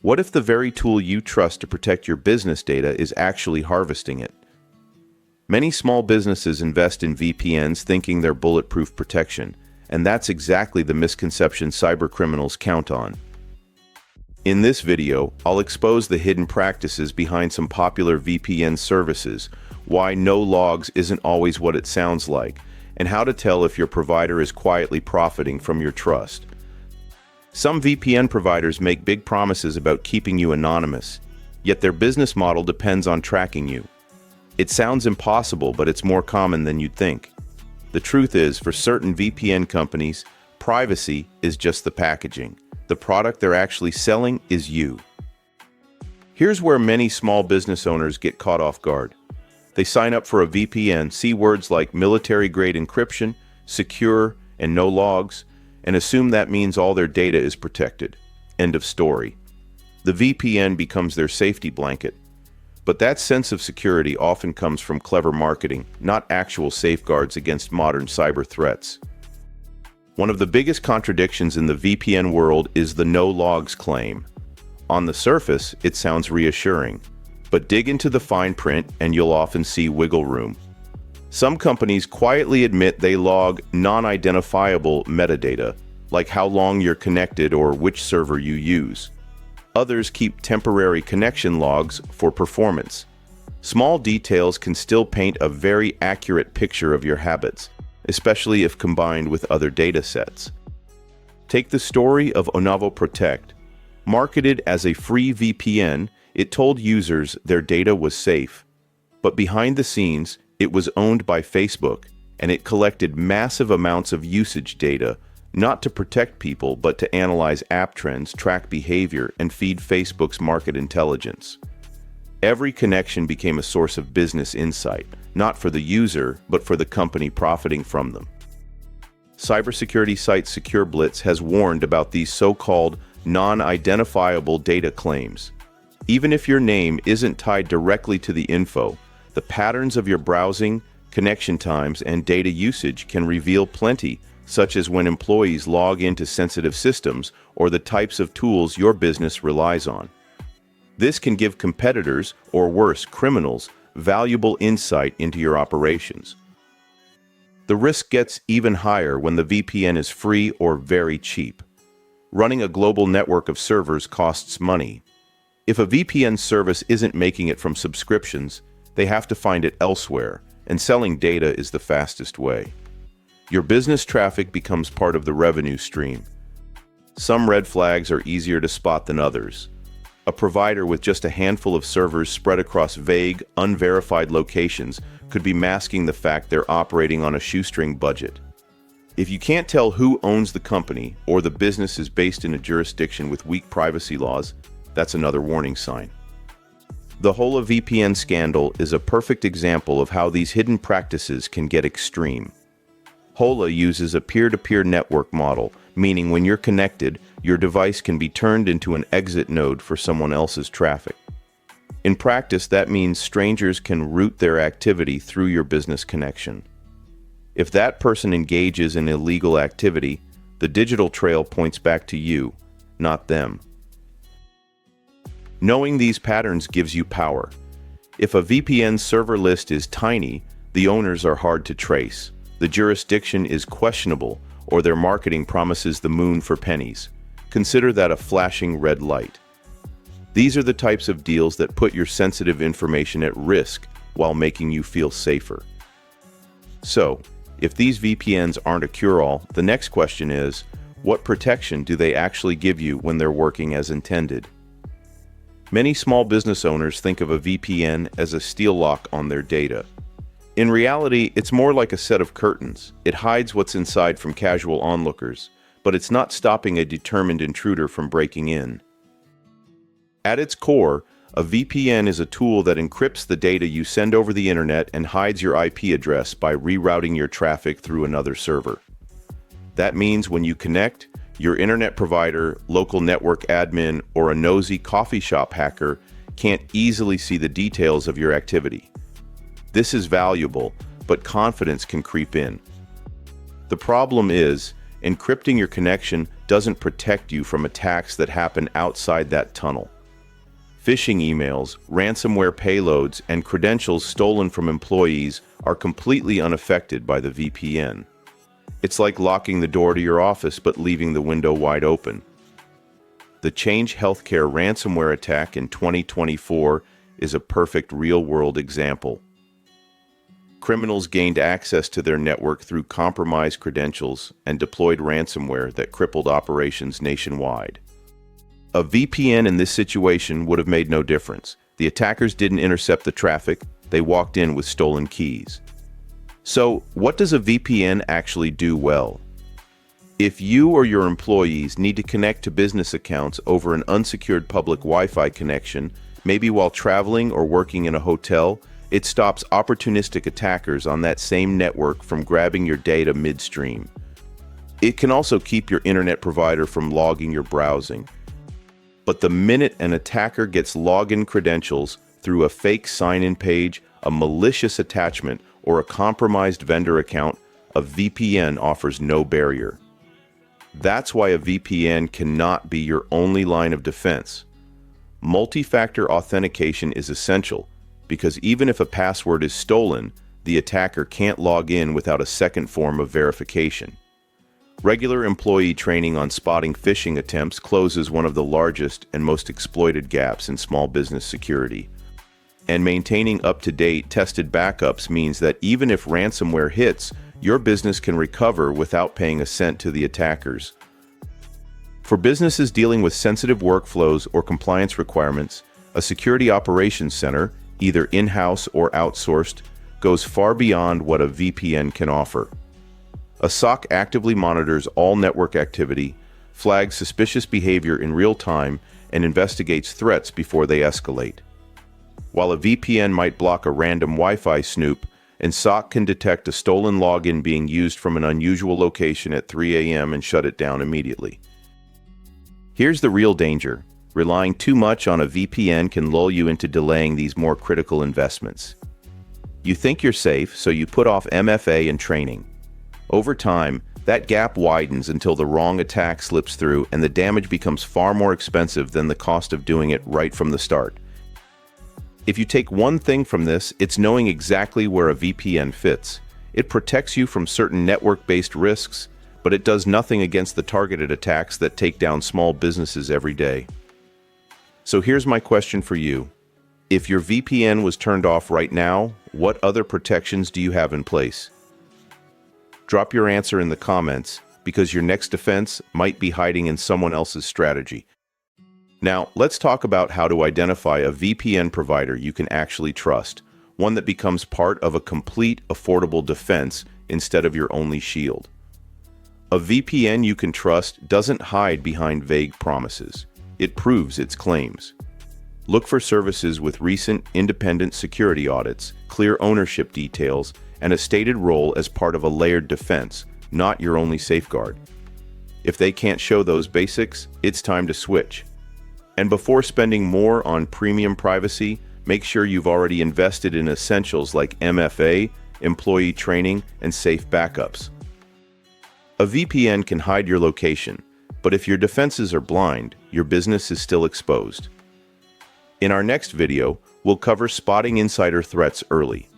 What if the very tool you trust to protect your business data is actually harvesting it? Many small businesses invest in VPNs thinking they're bulletproof protection, and that's exactly the misconception cybercriminals count on. In this video, I'll expose the hidden practices behind some popular VPN services, why no logs isn't always what it sounds like, and how to tell if your provider is quietly profiting from your trust. Some VPN providers make big promises about keeping you anonymous, yet their business model depends on tracking you. It sounds impossible, but it's more common than you'd think. The truth is, for certain VPN companies, privacy is just the packaging. The product they're actually selling is you. Here's where many small business owners get caught off guard. They sign up for a VPN, see words like military-grade encryption, secure, and no logs, and assume that means all their data is protected. End of story. The VPN becomes their safety blanket. But that sense of security often comes from clever marketing, not actual safeguards against modern cyber threats. One of the biggest contradictions in the VPN world is the no logs claim. On the surface, it sounds reassuring, but dig into the fine print and you'll often see wiggle room. Some companies quietly admit they log non-identifiable metadata, like how long you're connected or which server you use. Others keep temporary connection logs for performance. Small details can still paint a very accurate picture of your habits, especially if combined with other data sets. Take the story of Onavo Protect. Marketed as a free VPN, it told users their data was safe. But behind the scenes, it was owned by Facebook, and it collected massive amounts of usage data, not to protect people, but to analyze app trends, track behavior, and feed Facebook's market intelligence. Every connection became a source of business insight, not for the user, but for the company profiting from them. Cybersecurity site SecureBlitz has warned about these so-called non-identifiable data claims. Even if your name isn't tied directly to the info, the patterns of your browsing, connection times, and data usage can reveal plenty, such as when employees log into sensitive systems or the types of tools your business relies on. This can give competitors, or worse, criminals, valuable insight into your operations. The risk gets even higher when the VPN is free or very cheap. Running a global network of servers costs money. If a VPN service isn't making it from subscriptions, they have to find it elsewhere, and selling data is the fastest way. Your business traffic becomes part of the revenue stream. Some red flags are easier to spot than others. A provider with just a handful of servers spread across vague, unverified locations could be masking the fact they're operating on a shoestring budget. If you can't tell who owns the company or the business is based in a jurisdiction with weak privacy laws, that's another warning sign. The Hola VPN scandal is a perfect example of how these hidden practices can get extreme. Hola uses a peer-to-peer network model, meaning when you're connected, your device can be turned into an exit node for someone else's traffic. In practice, that means strangers can route their activity through your business connection. If that person engages in illegal activity, the digital trail points back to you, not them. Knowing these patterns gives you power. If a VPN server list is tiny, the owners are hard to trace. The jurisdiction is questionable, or their marketing promises the moon for pennies. Consider that a flashing red light. These are the types of deals that put your sensitive information at risk while making you feel safer. So, if these VPNs aren't a cure-all, the next question is, what protection do they actually give you when they're working as intended? Many small business owners think of a VPN as a steel lock on their data. In reality, it's more like a set of curtains. It hides what's inside from casual onlookers, but it's not stopping a determined intruder from breaking in. At its core, a VPN is a tool that encrypts the data you send over the internet and hides your IP address by rerouting your traffic through another server. That means when you connect, your internet provider, local network admin, or a nosy coffee shop hacker can't easily see the details of your activity. This is valuable, but confidence can creep in. The problem is, encrypting your connection doesn't protect you from attacks that happen outside that tunnel. Phishing emails, ransomware payloads, and credentials stolen from employees are completely unaffected by the VPN. It's like locking the door to your office but leaving the window wide open. The Change Healthcare ransomware attack in 2024 is a perfect real-world example. Criminals gained access to their network through compromised credentials and deployed ransomware that crippled operations nationwide. A VPN in this situation would have made no difference. The attackers didn't intercept the traffic, they walked in with stolen keys. So, what does a VPN actually do well? If you or your employees need to connect to business accounts over an unsecured public Wi-Fi connection, maybe while traveling or working in a hotel, it stops opportunistic attackers on that same network from grabbing your data midstream. It can also keep your internet provider from logging your browsing. But the minute an attacker gets login credentials through a fake sign-in page, a malicious attachment, or a compromised vendor account, a VPN offers no barrier. That's why a VPN cannot be your only line of defense. Multi-factor authentication is essential, because even if a password is stolen, the attacker can't log in without a second form of verification. Regular employee training on spotting phishing attempts closes one of the largest and most exploited gaps in small business security. And maintaining up-to-date, tested backups means that even if ransomware hits, your business can recover without paying a cent to the attackers. For businesses dealing with sensitive workflows or compliance requirements, a security operations center, either in-house or outsourced, goes far beyond what a VPN can offer. A SOC actively monitors all network activity, flags suspicious behavior in real time, and investigates threats before they escalate. While a VPN might block a random Wi-Fi snoop, and SOC can detect a stolen login being used from an unusual location at 3 a.m. and shut it down immediately. Here's the real danger. Relying too much on a VPN can lull you into delaying these more critical investments. You think you're safe, so you put off MFA and training. Over time, that gap widens until the wrong attack slips through and the damage becomes far more expensive than the cost of doing it right from the start. If you take one thing from this, it's knowing exactly where a VPN fits. It protects you from certain network-based risks, but it does nothing against the targeted attacks that take down small businesses every day. So here's my question for you. If your VPN was turned off right now, what other protections do you have in place? Drop your answer in the comments, because your next defense might be hiding in someone else's strategy. Now, let's talk about how to identify a VPN provider you can actually trust, one that becomes part of a complete, affordable defense instead of your only shield. A VPN you can trust doesn't hide behind vague promises. It proves its claims. Look for services with recent independent security audits, clear ownership details, and a stated role as part of a layered defense, not your only safeguard. If they can't show those basics, it's time to switch. And before spending more on premium privacy, make sure you've already invested in essentials like MFA, employee training, and safe backups. A VPN can hide your location, but if your defenses are blind, your business is still exposed. In our next video, we'll cover spotting insider threats early,